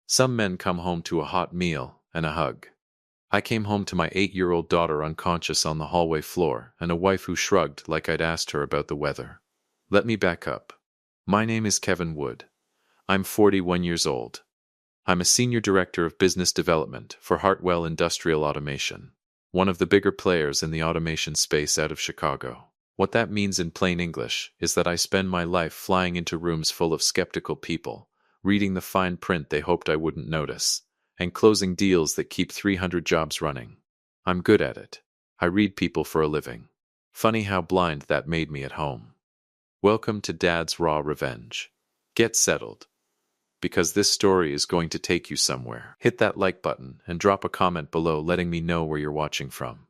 Some men come home to a hot meal and a hug. I came home to my 8-year-old daughter unconscious on the hallway floor and a wife who shrugged like I'd asked her about the weather. Let me back up. My name is Kevin Wood. I'm 41 years old. I'm a senior director of business development for Hartwell Industrial Automation, one of the bigger players in the automation space out of Chicago. What that means in plain English is that I spend my life flying into rooms full of skeptical people, reading the fine print they hoped I wouldn't notice, and closing deals that keep 300 jobs running. I'm good at it. I read people for a living. Funny how blind that made me at home. Welcome to Dad's Raw Revenge. Get settled, because this story is going to take you somewhere. Hit that like button and drop a comment below letting me know where you're watching from.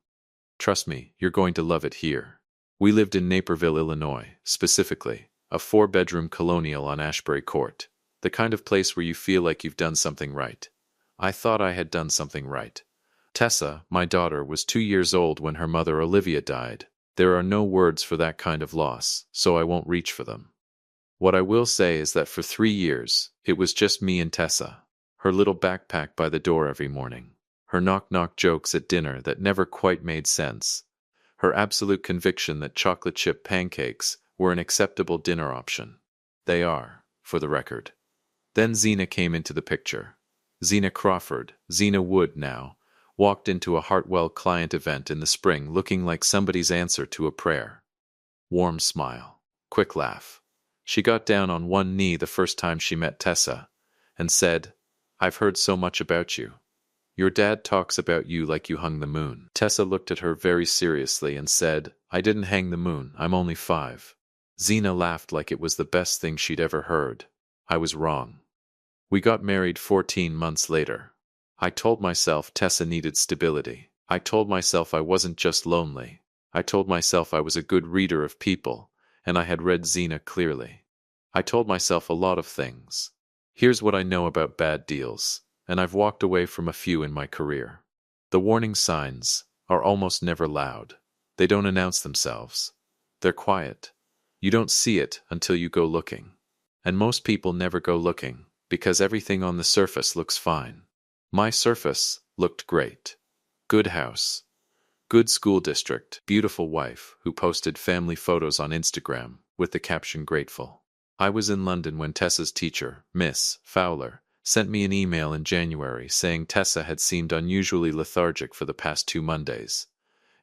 Trust me, you're going to love it here. We lived in Naperville, Illinois, specifically, a 4-bedroom colonial on Ashbury Court, the kind of place where you feel like you've done something right. I thought I had done something right. Tessa, my daughter, was 2 years old when her mother Olivia died. There are no words for that kind of loss, so I won't reach for them. What I will say is that for 3 years, it was just me and Tessa, her little backpack by the door every morning, her knock-knock jokes at dinner that never quite made sense, her absolute conviction that chocolate chip pancakes were an acceptable dinner option. They are, for the record. Then Zena came into the picture. Zena Crawford, Zena Wood now, walked into a Hartwell client event in the spring looking like somebody's answer to a prayer. Warm smile. Quick laugh. She got down on one knee the first time she met Tessa, and said, "I've heard so much about you. Your dad talks about you like you hung the moon." Tessa looked at her very seriously and said, "I didn't hang the moon, I'm only 5. Zena laughed like it was the best thing she'd ever heard. I was wrong. We got married 14 months later. I told myself Tessa needed stability. I told myself I wasn't just lonely. I told myself I was a good reader of people, and I had read Zena clearly. I told myself a lot of things. Here's what I know about bad deals, and I've walked away from a few in my career. The warning signs are almost never loud. They don't announce themselves. They're quiet. You don't see it until you go looking. And most people never go looking, because everything on the surface looks fine. My surface looked great. Good house. Good school district. Beautiful wife who posted family photos on Instagram with the caption grateful. I was in London when Tessa's teacher, Miss Fowler, sent me an email in January saying Tessa had seemed unusually lethargic for the past 2 Mondays,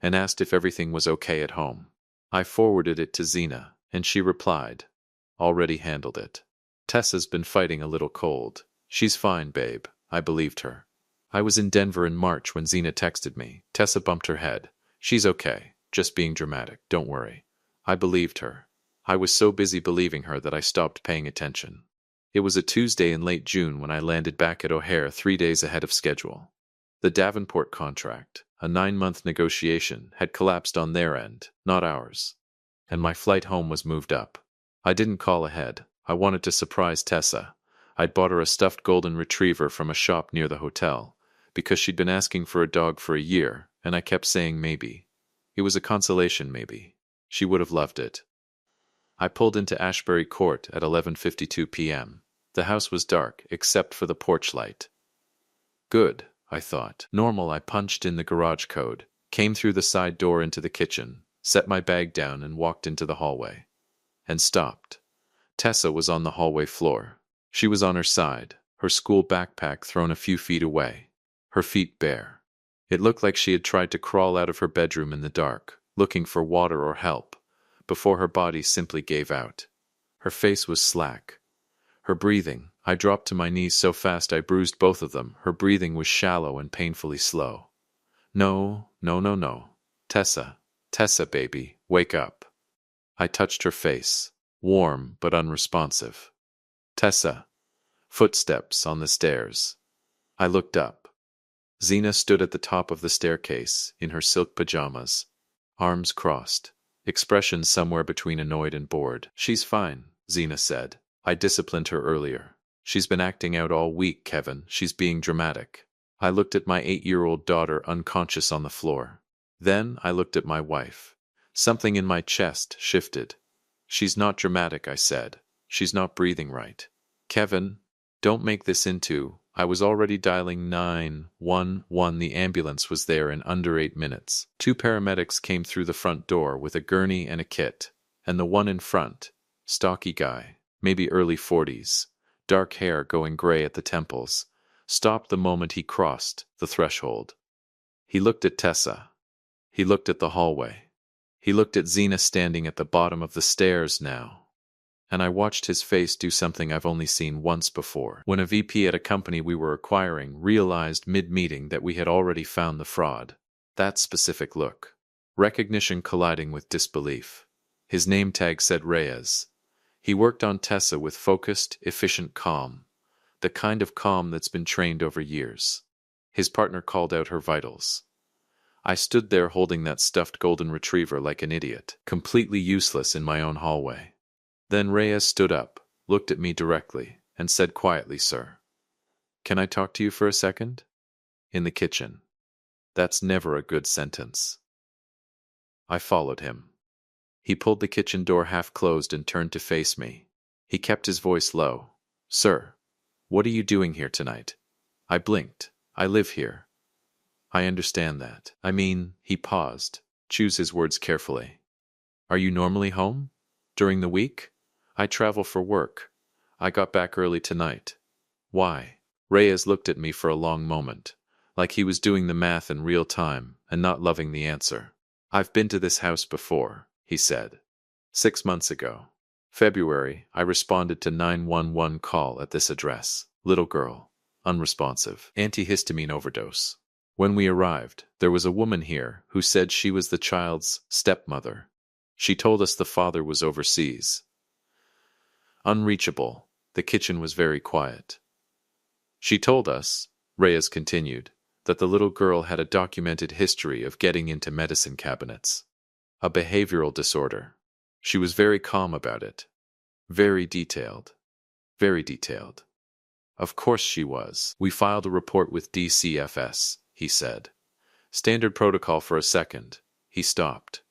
and asked if everything was okay at home. I forwarded it to Zena, and she replied, "Already handled it. Tessa's been fighting a little cold. She's fine, babe." I believed her. I was in Denver in March when Zena texted me. Tessa bumped her head. "She's okay, just being dramatic, don't worry." I believed her. I was so busy believing her that I stopped paying attention. It was a Tuesday in late June when I landed back at O'Hare 3 days ahead of schedule. The Davenport contract, a 9-month negotiation, had collapsed on their end, not ours, and my flight home was moved up. I didn't call ahead. I wanted to surprise Tessa. I'd bought her a stuffed golden retriever from a shop near the hotel, because she'd been asking for a dog for a year, and I kept saying maybe. It was a consolation maybe. She would have loved it. I pulled into Ashbury Court at 11:52 p.m. The house was dark, except for the porch light. Good, I thought. Normal. I punched in the garage code, came through the side door into the kitchen, set my bag down and walked into the hallway. And stopped. Tessa was on the hallway floor. She was on her side, her school backpack thrown a few feet away, her feet bare. It looked like she had tried to crawl out of her bedroom in the dark, looking for water or help, before her body simply gave out. Her face was slack. Her breathing, I dropped to my knees so fast I bruised both of them. Her breathing was shallow and painfully slow. No, no, no, no. Tessa, Tessa, baby, wake up. I touched her face, warm but unresponsive. Tessa. Footsteps on the stairs. I looked up. Zena stood at the top of the staircase, in her silk pajamas, arms crossed, expression somewhere between annoyed and bored. "She's fine," Zena said. "I disciplined her earlier. She's been acting out all week, Kevin. She's being dramatic." I looked at my 8-year-old daughter unconscious on the floor. Then I looked at my wife. Something in my chest shifted. "She's not dramatic," I said. "She's not breathing right. Kevin, don't make this into, I was already dialing 911. The ambulance was there in under 8 minutes. Two paramedics came through the front door with a gurney and a kit, and the one in front, stocky guy, maybe early 40s, dark hair going gray at the temples, stopped the moment he crossed the threshold. He looked at Tessa. He looked at the hallway. He looked at Zena standing at the bottom of the stairs now. And I watched his face do something I've only seen once before, when a VP at a company we were acquiring realized mid-meeting that we had already found the fraud. That specific look. Recognition colliding with disbelief. His name tag said Reyes. He worked on Tessa with focused, efficient calm. The kind of calm that's been trained over years. His partner called out her vitals. I stood there holding that stuffed golden retriever like an idiot, completely useless in my own hallway. Then Reyes stood up, looked at me directly, and said quietly, "Sir, can I talk to you for a second?" In the kitchen. That's never a good sentence. I followed him. He pulled the kitchen door half closed and turned to face me. He kept his voice low. "Sir, what are you doing here tonight?" I blinked. "I live here." "I understand that. I mean," he paused, choose his words carefully. "Are you normally home? During the week?" "I travel for work. I got back early tonight." "Why?" Reyes looked at me for a long moment, like he was doing the math in real time and not loving the answer. "I've been to this house before," he said. 6 months ago. February, I responded to 911 call at this address. Little girl. Unresponsive. Antihistamine overdose. When we arrived, there was a woman here who said she was the child's stepmother. She told us the father was overseas. Unreachable. The kitchen was very quiet. She told us, Reyes continued, that the little girl had a documented history of getting into medicine cabinets. A behavioral disorder. She was very calm about it. Very detailed. Very detailed. Of course she was. We filed a report with DCFS, he said. Standard protocol for a second. He stopped.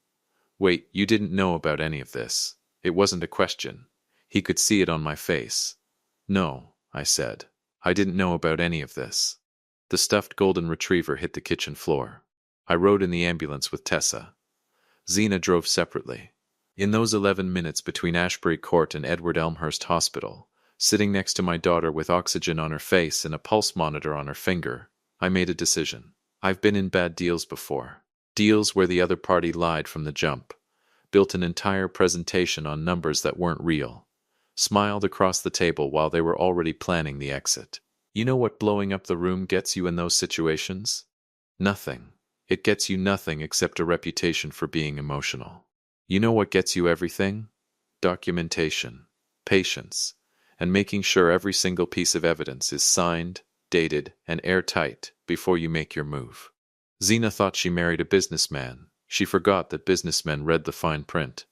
Wait, you didn't know about any of this. It wasn't a question. He could see it on my face. No, I said. I didn't know about any of this. The stuffed golden retriever hit the kitchen floor. I rode in the ambulance with Tessa. Zena drove separately. In those 11 minutes between Ashbury Court and Edward Elmhurst Hospital, sitting next to my daughter with oxygen on her face and a pulse monitor on her finger, I made a decision. I've been in bad deals before. Deals where the other party lied from the jump, built an entire presentation on numbers that weren't real, smiled across the table while they were already planning the exit. You know what blowing up the room gets you in those situations? Nothing. It gets you nothing except a reputation for being emotional. You know what gets you everything? Documentation, patience, and making sure every single piece of evidence is signed, dated, and airtight before you make your move. Zena thought she married a businessman. She forgot that businessmen read the fine print.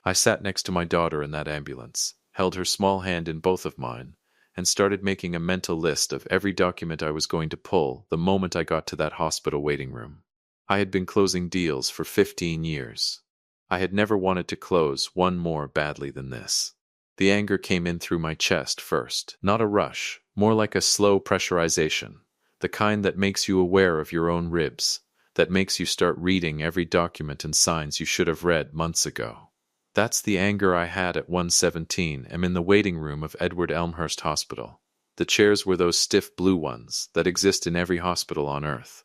I sat next to my daughter in that ambulance, held her small hand in both of mine, and started making a mental list of every document I was going to pull the moment I got to that hospital waiting room. I had been closing deals for 15 years. I had never wanted to close one more badly than this. The anger came in through my chest first, not a rush, more like a slow pressurization, the kind that makes you aware of your own ribs, that makes you start reading every document and signs you should have read months ago. That's the anger I had at 117 am in the waiting room of Edward Elmhurst Hospital. The chairs were those stiff blue ones that exist in every hospital on Earth,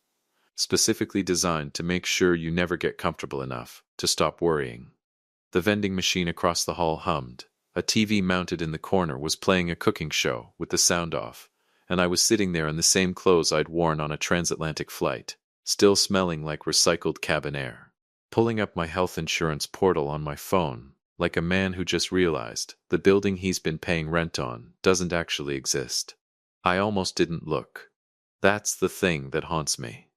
specifically designed to make sure you never get comfortable enough to stop worrying. The vending machine across the hall hummed. A TV mounted in the corner was playing a cooking show with the sound off, and I was sitting there in the same clothes I'd worn on a transatlantic flight, still smelling like recycled cabin air. Pulling up my health insurance portal on my phone, like a man who just realized the building he's been paying rent on doesn't actually exist. I almost didn't look. That's the thing that haunts me.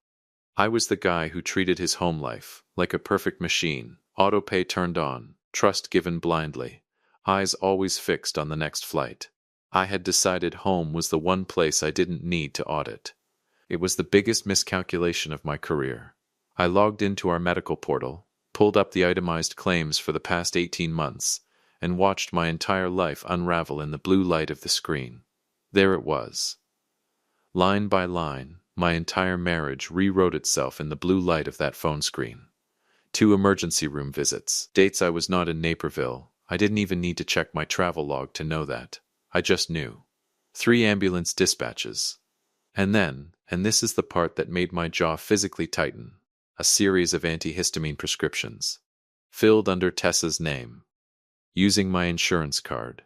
I was the guy who treated his home life like a perfect machine, autopay turned on, trust given blindly, eyes always fixed on the next flight. I had decided home was the one place I didn't need to audit. It was the biggest miscalculation of my career. I logged into our medical portal, pulled up the itemized claims for the past 18 months, and watched my entire life unravel in the blue light of the screen. There it was. Line by line, my entire marriage rewrote itself in the blue light of that phone screen. 2 emergency room visits. Dates I was not in Naperville. I didn't even need to check my travel log to know that. I just knew. 3 ambulance dispatches. And then, and this is the part that made my jaw physically tighten, a series of antihistamine prescriptions. Filled under Tessa's name. Using my insurance card.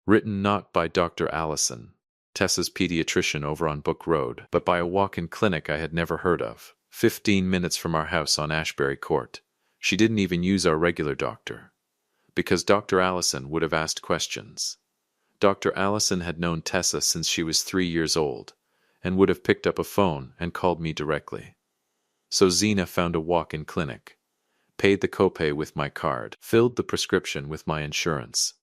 Written not by Dr. Allison, Tessa's pediatrician over on Book Road, but by a walk-in clinic I had never heard of, 15 minutes from our house on Ashbury Court. She didn't even use our regular doctor. Because Dr. Allison would have asked questions. Dr. Allison had known Tessa since she was 3 years old, and would have picked up a phone and called me directly. So Zena found a walk-in clinic, paid the copay with my card, filled the prescription with my insurance,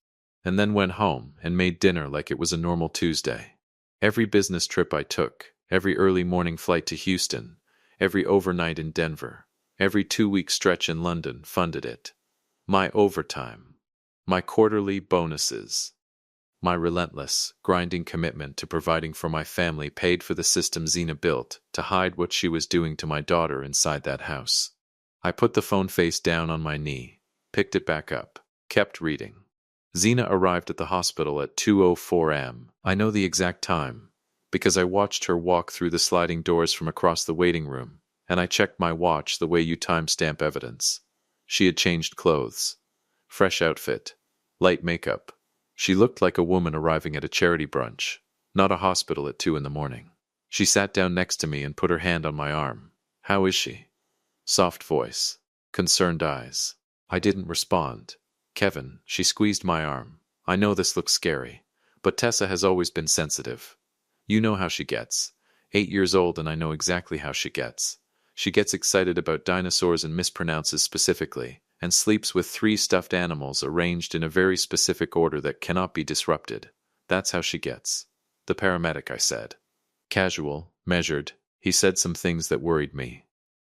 and then went home and made dinner like it was a normal Tuesday. Every business trip I took, every early morning flight to Houston, every overnight in Denver, every 2-week stretch in London funded it. My overtime, my quarterly bonuses, my relentless, grinding commitment to providing for my family paid for the system Zena built to hide what she was doing to my daughter inside that house. I put the phone face down on my knee, picked it back up, kept reading. Zena arrived at the hospital at 2:04 am. I know the exact time, because I watched her walk through the sliding doors from across the waiting room, and I checked my watch the way you timestamp evidence. She had changed clothes. Fresh outfit. Light makeup. She looked like a woman arriving at a charity brunch, not a hospital at 2 in the morning. She sat down next to me and put her hand on my arm. How is she? Soft voice. Concerned eyes. I didn't respond. Kevin, she squeezed my arm. I know this looks scary, but Tessa has always been sensitive. You know how she gets. 8 years old and I know exactly how she gets. She gets excited about dinosaurs and mispronounces specifically, and sleeps with 3 stuffed animals arranged in a very specific order that cannot be disrupted. That's how she gets. The paramedic, I said. Casual, measured, he said some things that worried me.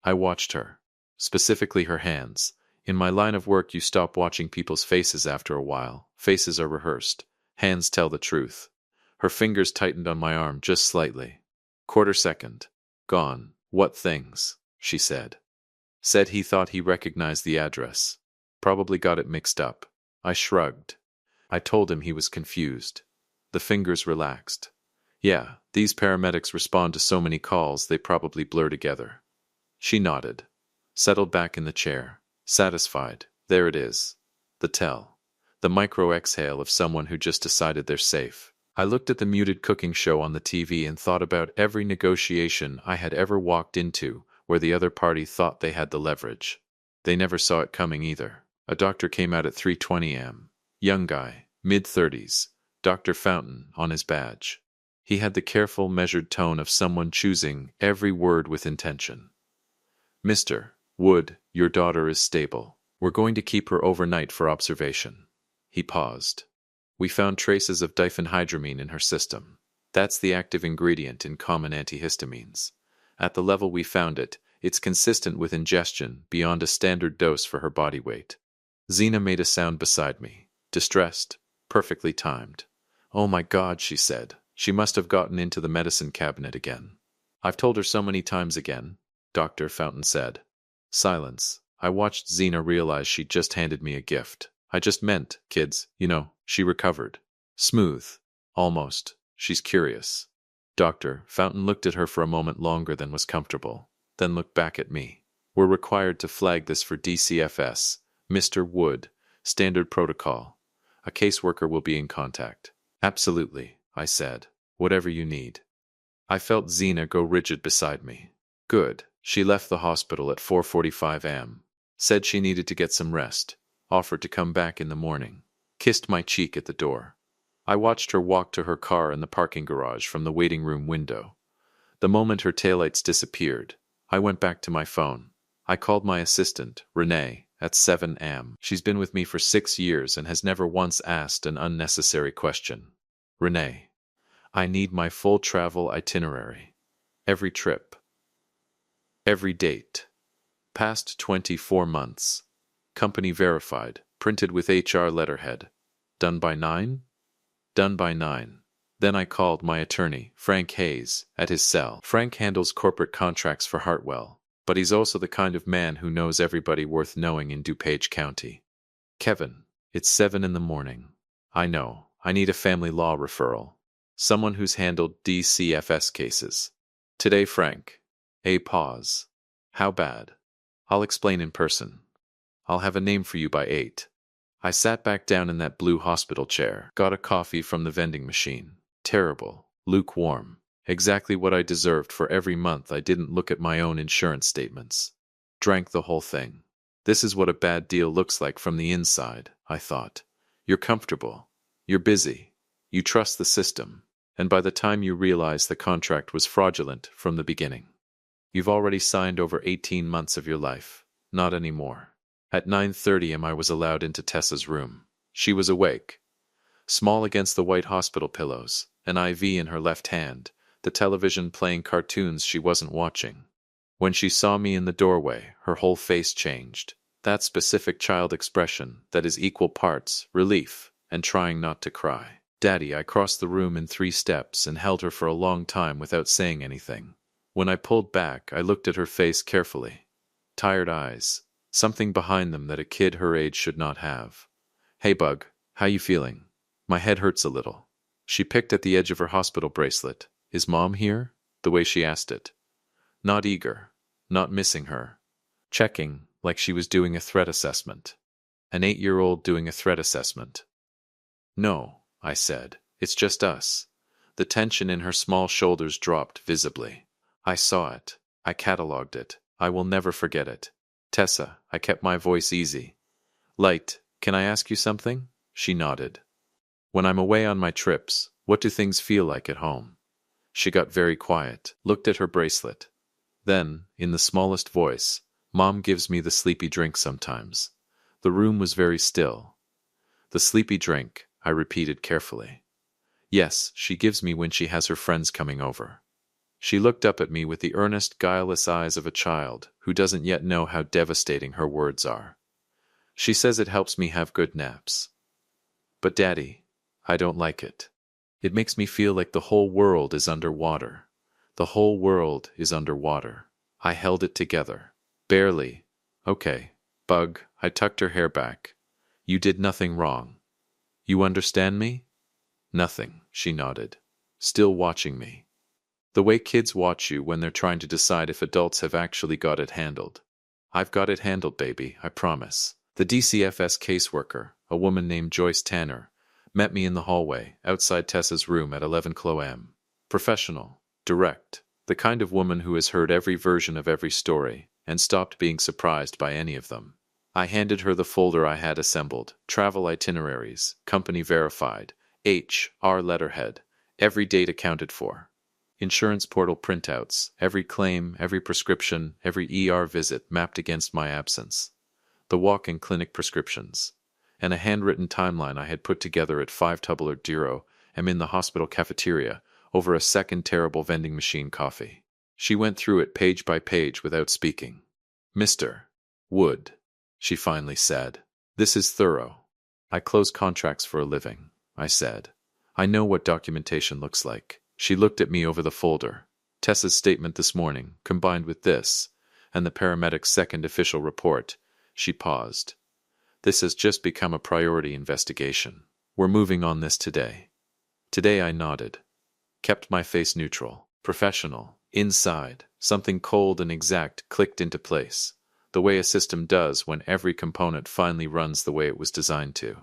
I watched her. Specifically her hands. In my line of work you stop watching people's faces after a while. Faces are rehearsed. Hands tell the truth. Her fingers tightened on my arm just slightly. Quarter second. Gone. What things? She said. Said he thought he recognized the address. Probably got it mixed up. I shrugged. I told him he was confused. The fingers relaxed. Yeah, these paramedics respond to so many calls they probably blur together. She nodded. Settled back in the chair. Satisfied. There it is. The tell. The micro-exhale of someone who just decided they're safe. I looked at the muted cooking show on the TV and thought about every negotiation I had ever walked into where the other party thought they had the leverage. They never saw it coming either. A doctor came out at 3:20 am. Young guy, mid-30s, Dr. Fountain on his badge. He had the careful, measured tone of someone choosing every word with intention. Mr. Wood, your daughter is stable. We're going to keep her overnight for observation. He paused. We found traces of diphenhydramine in her system. That's the active ingredient in common antihistamines. At the level we found it, it's consistent with ingestion beyond a standard dose for her body weight. Zena made a sound beside me. Distressed. Perfectly timed. Oh my God, she said. She must have gotten into the medicine cabinet again. I've told her so many times again, Dr. Fountain said. Silence. I watched Zena realize she'd just handed me a gift. I just meant, kids, she recovered. Smooth. Almost. She's curious. Dr. Fountain looked at her for a moment longer than was comfortable, then looked back at me. We're required to flag this for DCFS. Mr. Wood. Standard protocol. A caseworker will be in contact. Absolutely, I said. Whatever you need. I felt Zena go rigid beside me. Good. She left the hospital at 4:45 am. Said she needed to get some rest. Offered to come back in the morning. Kissed my cheek at the door. I watched her walk to her car in the parking garage from the waiting room window. The moment her taillights disappeared, I went back to my phone. I called my assistant, Renee, at 7 am. She's been with me for 6 years and has never once asked an unnecessary question. Renee, I need my full travel itinerary. Every trip. Every date. Past 24 months. Company verified, printed with HR letterhead. Done by 9? Done by 9. Then I called my attorney, Frank Hayes, at his cell. Frank handles corporate contracts for Hartwell, but he's also the kind of man who knows everybody worth knowing in DuPage County. Kevin, it's 7 in the morning. I know, I need a family law referral. Someone who's handled DCFS cases. Today, Frank. A pause. How bad? I'll explain in person. I'll have a name for you by 8. I sat back down in that blue hospital chair, got a coffee from the vending machine. Terrible, lukewarm, exactly what I deserved for every month I didn't look at my own insurance statements. Drank the whole thing. This is what a bad deal looks like from the inside, I thought. You're comfortable. You're busy. You trust the system. And by the time you realize the contract was fraudulent from the beginning, you've already signed over 18 months of your life. Not anymore. At 9:30 I was allowed into Tessa's room. She was awake. Small against the white hospital pillows, an IV in her left hand, the television playing cartoons she wasn't watching. When she saw me in the doorway, her whole face changed. That specific child expression that is equal parts relief and trying not to cry. Daddy, I crossed the room in 3 steps and held her for a long time without saying anything. When I pulled back, I looked at her face carefully. Tired eyes, something behind them that a kid her age should not have. Hey, Bug, how you feeling? My head hurts a little. She picked at the edge of her hospital bracelet. Is Mom here? The way she asked it. Not eager, not missing her. Checking, like she was doing a threat assessment. An 8-year-old doing a threat assessment. No, I said, it's just us. The tension in her small shoulders dropped visibly. I saw it. I catalogued it. I will never forget it. Tessa, I kept my voice easy. Light, can I ask you something? She nodded. When I'm away on my trips, what do things feel like at home? She got very quiet, looked at her bracelet. Then, in the smallest voice, Mom gives me the sleepy drink sometimes. The room was very still. The sleepy drink, I repeated carefully. Yes, she gives me when she has her friends coming over. She looked up at me with the earnest, guileless eyes of a child who doesn't yet know how devastating her words are. She says it helps me have good naps. But Daddy, I don't like it. It makes me feel like the whole world is underwater. The whole world is underwater. I held it together. Barely. Okay, Bug, I tucked her hair back. You did nothing wrong. You understand me? Nothing, she nodded, still watching me. The way kids watch you when they're trying to decide if adults have actually got it handled. I've got it handled, baby, I promise. The DCFS caseworker, a woman named Joyce Tanner, met me in the hallway, outside Tessa's room at 11 p.m. Professional, direct, the kind of woman who has heard every version of every story and stopped being surprised by any of them. I handed her the folder I had assembled, travel itineraries, company verified, HR letterhead, every date accounted for. Insurance portal printouts, every claim, every prescription, every ER visit mapped against my absence. The walk-in clinic prescriptions. And a handwritten timeline I had put together at 5 Tubular am in the hospital cafeteria over a second terrible vending machine coffee. She went through it page by page without speaking. Mr. Wood, she finally said, this is thorough. I close contracts for a living, I said. I know what documentation looks like. She looked at me over the folder. Tessa's statement this morning, combined with this, and the paramedic's second official report. She paused. This has just become a priority investigation. We're moving on this today. Today I nodded. Kept my face neutral, professional. Inside, something cold and exact clicked into place, the way a system does when every component finally runs the way it was designed to.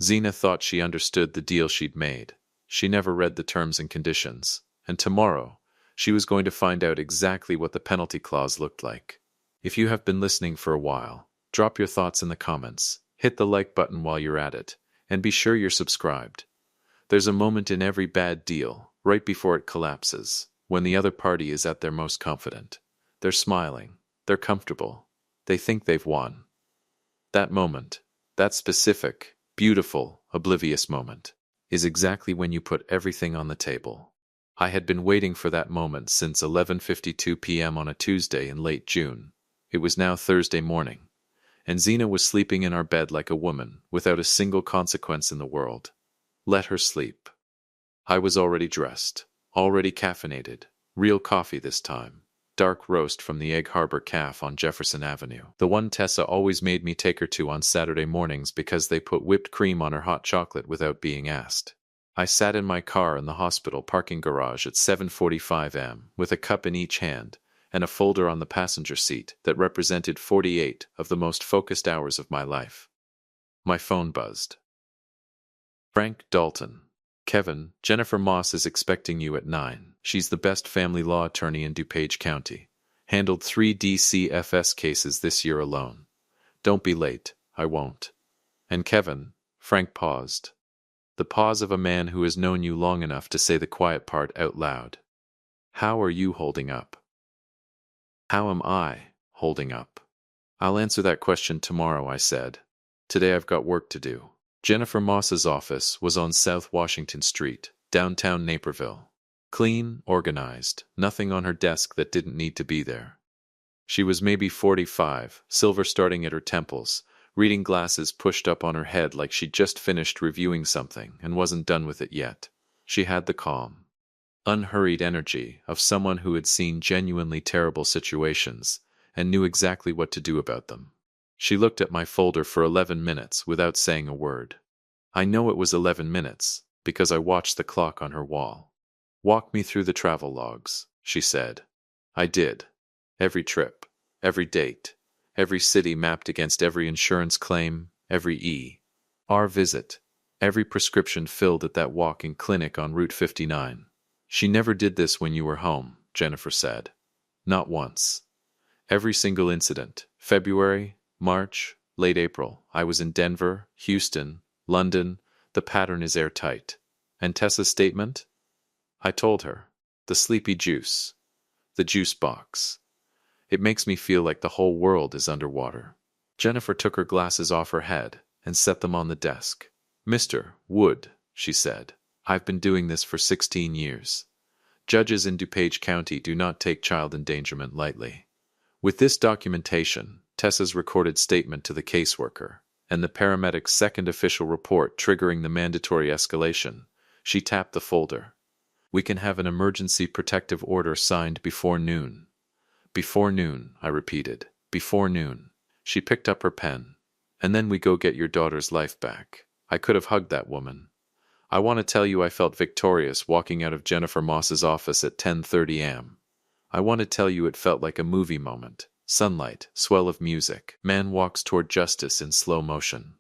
Zena thought she understood the deal she'd made. She never read the terms and conditions, and tomorrow, she was going to find out exactly what the penalty clause looked like. If you have been listening for a while, drop your thoughts in the comments, hit the like button while you're at it, and be sure you're subscribed. There's a moment in every bad deal, right before it collapses, when the other party is at their most confident. They're smiling, they're comfortable, they think they've won. That moment, that specific, beautiful, oblivious moment, is exactly when you put everything on the table. I had been waiting for that moment since 11:52 p.m. on a Tuesday in late June. It was now Thursday morning, and Zena was sleeping in our bed like a woman, without a single consequence in the world. Let her sleep. I was already dressed, already caffeinated, real coffee this time. Dark roast from the Egg Harbor Cafe on Jefferson Avenue. The one Tessa always made me take her to on Saturday mornings because they put whipped cream on her hot chocolate without being asked. I sat in my car in the hospital parking garage at 7:45 am with a cup in each hand and a folder on the passenger seat that represented 48 of the most focused hours of my life. My phone buzzed. Frank Dalton. Kevin, Jennifer Moss is expecting you at 9. She's the best family law attorney in DuPage County. Handled 3 DCFS cases this year alone. Don't be late. I won't. And Kevin, Frank paused. The pause of a man who has known you long enough to say the quiet part out loud. How are you holding up? How am I holding up? I'll answer that question tomorrow, I said. Today I've got work to do. Jennifer Moss's office was on South Washington Street, downtown Naperville. Clean, organized, nothing on her desk that didn't need to be there. She was maybe 45, silver starting at her temples, reading glasses pushed up on her head like she'd just finished reviewing something and wasn't done with it yet. She had the calm, unhurried energy of someone who had seen genuinely terrible situations and knew exactly what to do about them. She looked at my folder for 11 minutes without saying a word. I know it was 11 minutes because I watched the clock on her wall. Walk me through the travel logs, she said. I did. Every trip, every date, every city mapped against every insurance claim, every ER visit, every prescription filled at that walk-in clinic on Route 59. She never did this when you were home, Jennifer said. Not once. Every single incident, February, March, late April, I was in Denver, Houston, London. The pattern is airtight. And Tessa's statement? I told her. The sleepy juice. The juice box. It makes me feel like the whole world is underwater. Jennifer took her glasses off her head and set them on the desk. Mr. Wood, she said, I've been doing this for 16 years. Judges in DuPage County do not take child endangerment lightly. With this documentation, Tessa's recorded statement to the caseworker, and the paramedic's second official report triggering the mandatory escalation, she tapped the folder. We can have an emergency protective order signed before noon. Before noon, I repeated. Before noon. She picked up her pen. And then we go get your daughter's life back. I could have hugged that woman. I want to tell you I felt victorious walking out of Jennifer Moss's office at 10:30 am. I want to tell you it felt like a movie moment. Sunlight, swell of music, man walks toward justice in slow motion.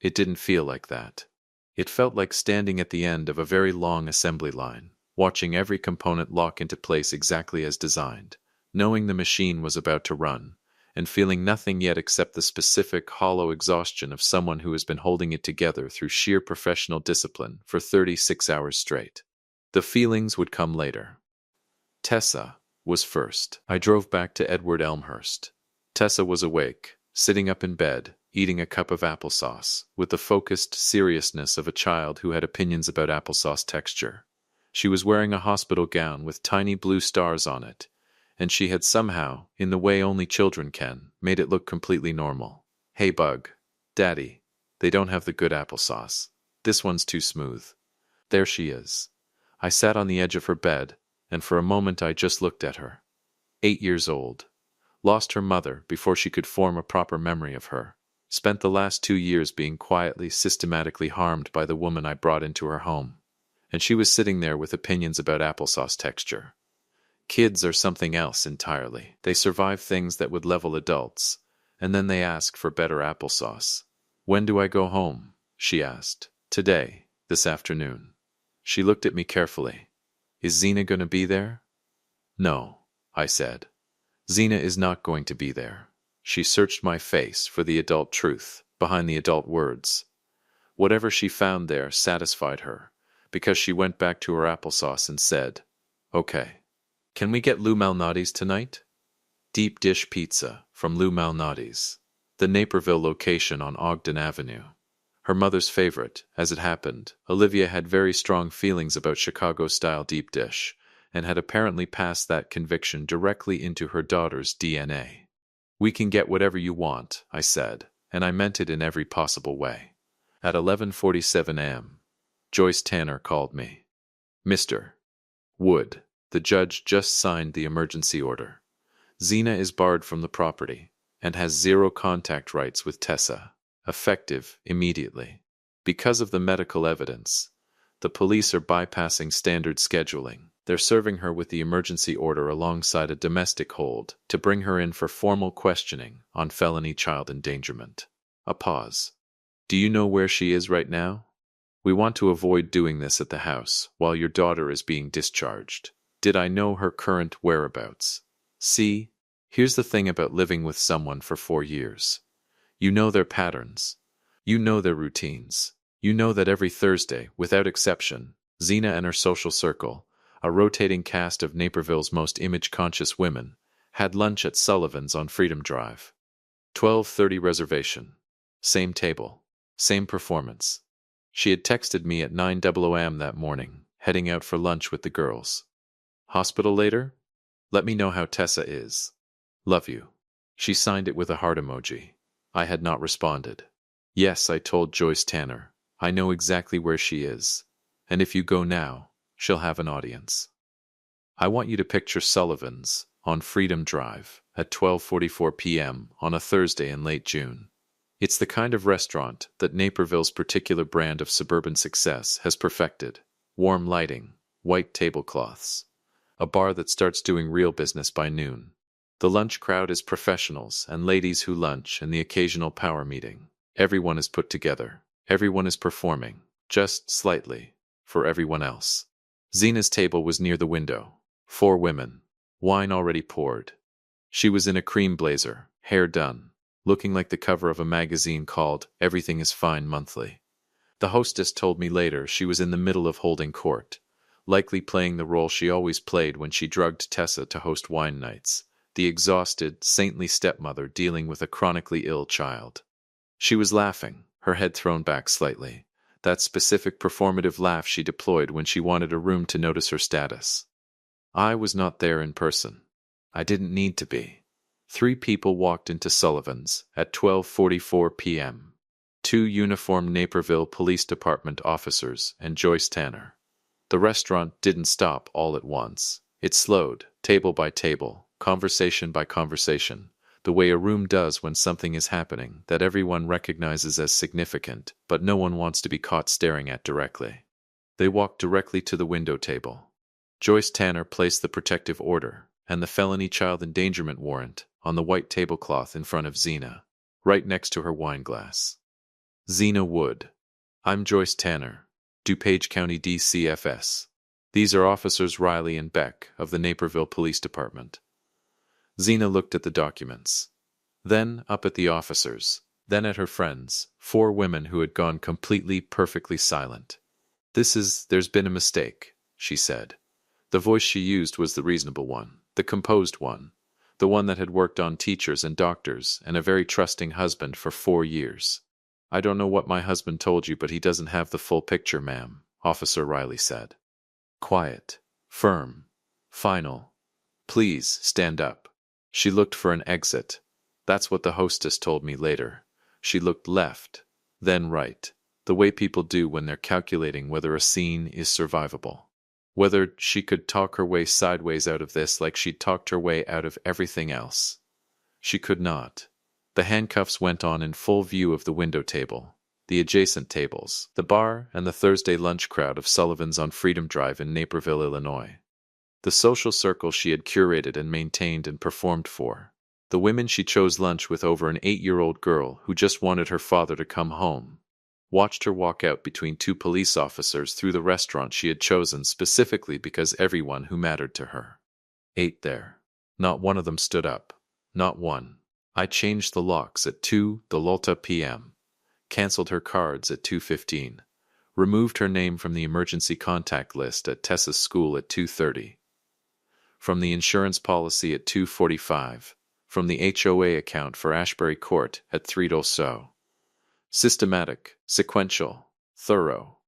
It didn't feel like that. It felt like standing at the end of a very long assembly line, watching every component lock into place exactly as designed, knowing the machine was about to run, and feeling nothing yet except the specific, hollow exhaustion of someone who has been holding it together through sheer professional discipline for 36 hours straight. The feelings would come later. Tessa was first. I drove back to Edward Elmhurst. Tessa was awake, sitting up in bed, eating a cup of applesauce, with the focused seriousness of a child who had opinions about applesauce texture. She was wearing a hospital gown with tiny blue stars on it, and she had somehow, in the way only children can, made it look completely normal. Hey Bug, Daddy, they don't have the good applesauce. This one's too smooth. There she is. I sat on the edge of her bed, and for a moment I just looked at her. 8 years old. Lost her mother before she could form a proper memory of her. Spent the last 2 years being quietly, systematically harmed by the woman I brought into her home. And she was sitting there with opinions about applesauce texture. Kids are something else entirely. They survive things that would level adults, and then they ask for better applesauce. When do I go home? She asked. Today, this afternoon. She looked at me carefully. Is Zena going to be there? No, I said. Zena is not going to be there. She searched my face for the adult truth behind the adult words. Whatever she found there satisfied her, because she went back to her applesauce and said, Okay. Can we get Lou Malnati's tonight? Deep dish pizza from Lou Malnati's, the Naperville location on Ogden Avenue. Her mother's favorite, as it happened. Olivia had very strong feelings about Chicago-style deep dish, and had apparently passed that conviction directly into her daughter's DNA. We can get whatever you want, I said, and I meant it in every possible way. At 11:47 am, Joyce Tanner called me. Mr. Wood, the judge just signed the emergency order. Zena is barred from the property and has zero contact rights with Tessa, effective immediately. Because of the medical evidence, the police are bypassing standard scheduling. They're serving her with the emergency order alongside a domestic hold to bring her in for formal questioning on felony child endangerment. A pause. Do you know where she is right now? We want to avoid doing this at the house while your daughter is being discharged. Did I know her current whereabouts? See, here's the thing about living with someone for 4 years. You know their patterns. You know their routines. You know that every Thursday, without exception, Zena and her social circle, a rotating cast of Naperville's most image-conscious women, had lunch at Sullivan's on Freedom Drive. 12:30 reservation. Same table. Same performance. She had texted me at 9 a.m. that morning, heading out for lunch with the girls. Hospital later? Let me know how Tessa is. Love you. She signed it with a heart emoji. I had not responded. Yes, I told Joyce Tanner. I know exactly where she is. And if you go now, she'll have an audience. I want you to picture Sullivan's on Freedom Drive at 12:44 p.m. on a Thursday in late June. It's the kind of restaurant that Naperville's particular brand of suburban success has perfected. Warm lighting, white tablecloths. A bar that starts doing real business by noon. The lunch crowd is professionals and ladies who lunch and the occasional power meeting. Everyone is put together. Everyone is performing, just slightly, for everyone else. Zena's table was near the window. 4 women. Wine already poured. She was in a cream blazer, hair done, looking like the cover of a magazine called Everything is Fine Monthly. The hostess told me later she was in the middle of holding court, likely playing the role she always played when she drugged Tessa to host wine nights, the exhausted, saintly stepmother dealing with a chronically ill child. She was laughing, her head thrown back slightly, that specific performative laugh she deployed when she wanted a room to notice her status. I was not there in person. I didn't need to be. 3 people walked into Sullivan's at 12:44 p.m. 2 uniformed Naperville Police Department officers and Joyce Tanner. The restaurant didn't stop all at once. It slowed, table by table, conversation by conversation, the way a room does when something is happening that everyone recognizes as significant, but no one wants to be caught staring at directly. They walked directly to the window table. Joyce Tanner placed the protective order and the felony child endangerment warrant on the white tablecloth in front of Zena, right next to her wine glass. Zena Wood. I'm Joyce Tanner, DuPage County DCFS. These are Officers Riley and Beck of the Naperville Police Department. Zena looked at the documents, then up at the officers, then at her friends, 4 women who had gone completely, perfectly silent. There's been a mistake, she said. The voice she used was the reasonable one, the composed one, the one that had worked on teachers and doctors and a very trusting husband for 4 years. I don't know what my husband told you, but he doesn't have the full picture, ma'am, Officer Riley said. Quiet, firm, final. Please stand up. She looked for an exit. That's what the hostess told me later. She looked left, then right, the way people do when they're calculating whether a scene is survivable. Whether she could talk her way sideways out of this like she'd talked her way out of everything else. She could not. The handcuffs went on in full view of the window table, the adjacent tables, the bar, and the Thursday lunch crowd of Sullivan's on Freedom Drive in Naperville, Illinois. The social circle she had curated and maintained and performed for. The women she chose lunch with over an 8-year-old girl who just wanted her father to come home. Watched her walk out between 2 police officers through the restaurant she had chosen specifically because everyone who mattered to her ate there. Not one of them stood up. Not one. I changed the locks at 2 p.m. Cancelled her cards at 2:15. Removed her name from the emergency contact list at Tessa's school at 2:30. From the insurance policy at 2:45. From the HOA account for Ashbury Court at 3 so. Systematic, sequential, thorough.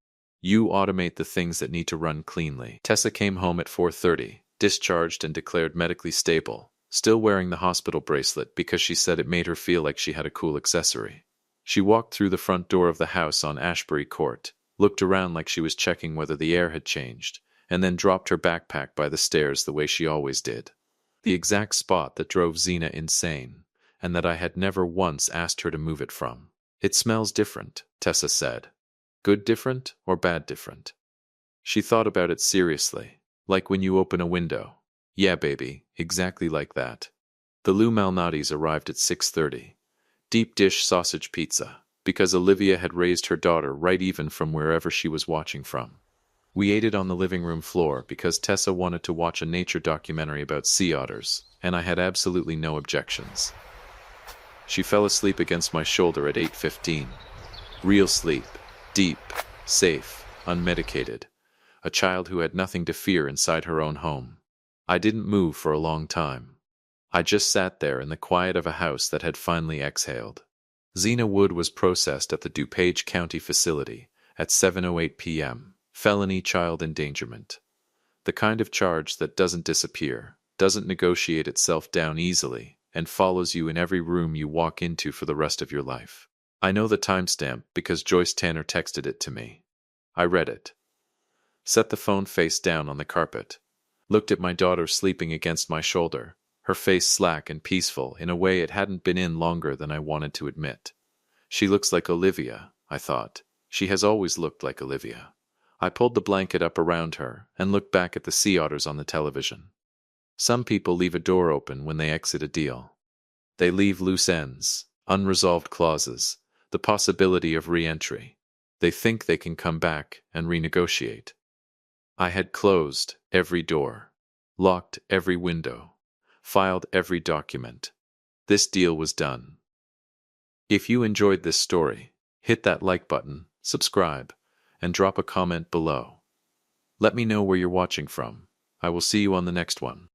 You automate the things that need to run cleanly. Tessa came home at 4:30, discharged and declared medically stable, still wearing the hospital bracelet because she said it made her feel like she had a cool accessory. She walked through the front door of the house on Ashbury Court, looked around like she was checking whether the air had changed, and then dropped her backpack by the stairs the way she always did. The exact spot that drove Xena insane, and that I had never once asked her to move it from. It smells different, Tessa said. Good different or bad different? She thought about it seriously, like when you open a window. Yeah, baby, exactly like that. The Lou Malnati's arrived at 6:30. Deep dish sausage pizza, because Olivia had raised her daughter right even from wherever she was watching from. We ate it on the living room floor because Tessa wanted to watch a nature documentary about sea otters, and I had absolutely no objections. She fell asleep against my shoulder at 8:15. Real sleep, deep, safe, unmedicated. A child who had nothing to fear inside her own home. I didn't move for a long time. I just sat there in the quiet of a house that had finally exhaled. Xena Wood was processed at the DuPage County facility at 7:08 p.m. Felony child endangerment. The kind of charge that doesn't disappear, doesn't negotiate itself down easily, and follows you in every room you walk into for the rest of your life. I know the timestamp because Joyce Tanner texted it to me. I read it. Set the phone face down on the carpet. Looked at my daughter sleeping against my shoulder, her face slack and peaceful in a way it hadn't been in longer than I wanted to admit. She looks like Olivia, I thought. She has always looked like Olivia. I pulled the blanket up around her and looked back at the sea otters on the television. Some people leave a door open when they exit a deal. They leave loose ends, unresolved clauses, the possibility of re-entry. They think they can come back and renegotiate. I had closed every door, locked every window, filed every document. This deal was done. If you enjoyed this story, hit that like button, subscribe, and drop a comment below. Let me know where you're watching from. I will see you on the next one.